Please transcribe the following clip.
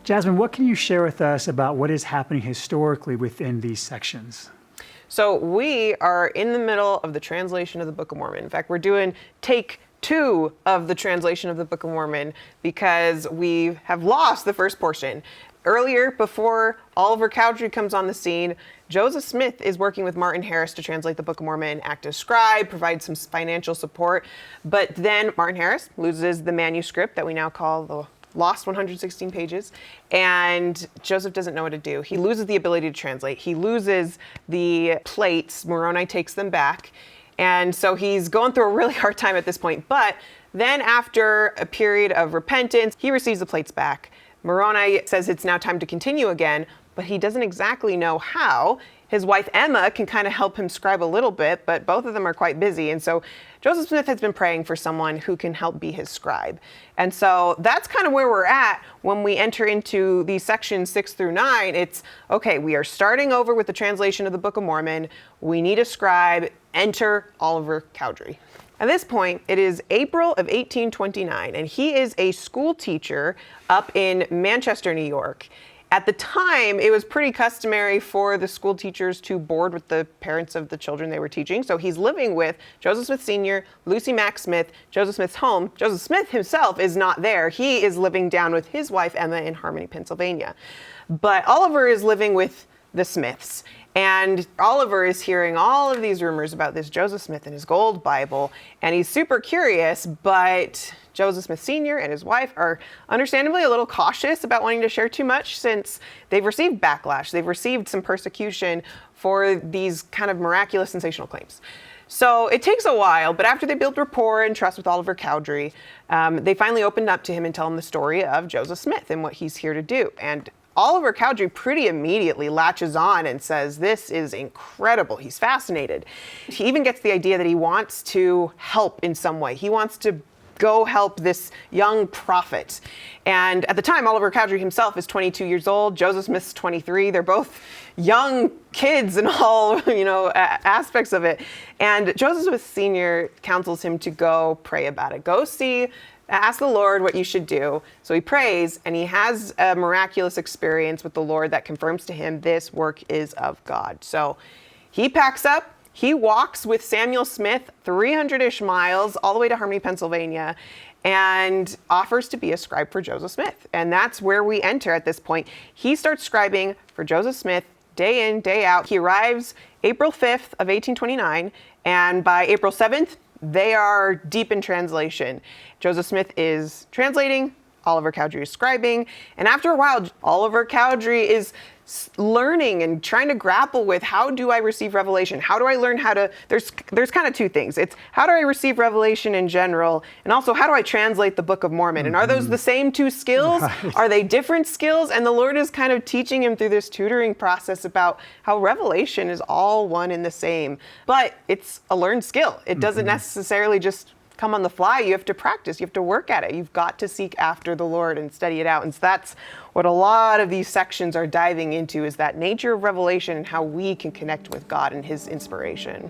Jasmin, what can you share with us about what is happening historically within these sections? So we are in the middle of the translation of the Book of Mormon. In fact, we're doing take 2 of the translation of the Book of Mormon because we have lost the first portion. Earlier, before Oliver Cowdery comes on the scene, Joseph Smith is working with Martin Harris to translate the Book of Mormon, act as scribe, provide some financial support. But then Martin Harris loses the manuscript that we now call the lost 116 pages, and Joseph doesn't know what to do. He loses the ability to translate. He loses the plates. Moroni takes them back. And so he's going through a really hard time at this point. But then after a period of repentance, he receives the plates back. Moroni says it's now time to continue again, but he doesn't exactly know how. His wife Emma can kind of help him scribe a little bit, but both of them are quite busy. And so Joseph Smith has been praying for someone who can help be his scribe. And so that's kind of where we're at when we enter into these sections 6 through 9. It's, okay, we are starting over with the translation of the Book of Mormon. We need a scribe. Enter Oliver Cowdery. At this point, it is April of 1829, and he is a school teacher up in Manchester, New York. At the time, it was pretty customary for the school teachers to board with the parents of the children they were teaching. So he's living with Joseph Smith Sr., Lucy Mack Smith, Joseph Smith's home. Joseph Smith himself is not there. He is living down with his wife, Emma, in Harmony, Pennsylvania. But Oliver is living with the Smiths. And Oliver is hearing all of these rumors about this Joseph Smith and his gold Bible, and he's super curious, but Joseph Smith Sr. and his wife are understandably a little cautious about wanting to share too much since they've received backlash. They've received some persecution for these kind of miraculous, sensational claims. So it takes a while, but after they build rapport and trust with Oliver Cowdery, they finally opened up to him and tell him the story of Joseph Smith and what he's here to do. And Oliver Cowdery pretty immediately latches on and says, this is incredible. He's fascinated. He even gets the idea that he wants to help in some way. He wants to go help this young prophet. And at the time, Oliver Cowdery himself is 22 years old. Joseph Smith's 23. They're both young kids in all, aspects of it. And Joseph Smith Sr. counsels him to go pray about it. Go see, ask the Lord what you should do. So he prays, and he has a miraculous experience with the Lord that confirms to him this work is of God. So he packs up. He walks with Samuel Smith 300-ish miles all the way to Harmony, Pennsylvania, and offers to be a scribe for Joseph Smith. And that's where we enter at this point. He starts scribing for Joseph Smith day in, day out. He arrives April 5th of 1829, and by April 7th, they are deep in translation. Joseph Smith is translating, Oliver Cowdery is scribing, and after a while, Oliver Cowdery is learning and trying to grapple with, how do I receive revelation? How do I learn how to, there's kind of two things. It's how do I receive revelation in general, and also how do I translate the Book of Mormon? And are those the same two skills? Right. Are they different skills? And the Lord is kind of teaching him through this tutoring process about how revelation is all one and the same, but it's a learned skill. It doesn't necessarily just come on the fly. You have to practice. You have to work at it. You've got to seek after the Lord and study it out. And so that's what a lot of these sections are diving into, is that nature of revelation and how we can connect with God and his inspiration.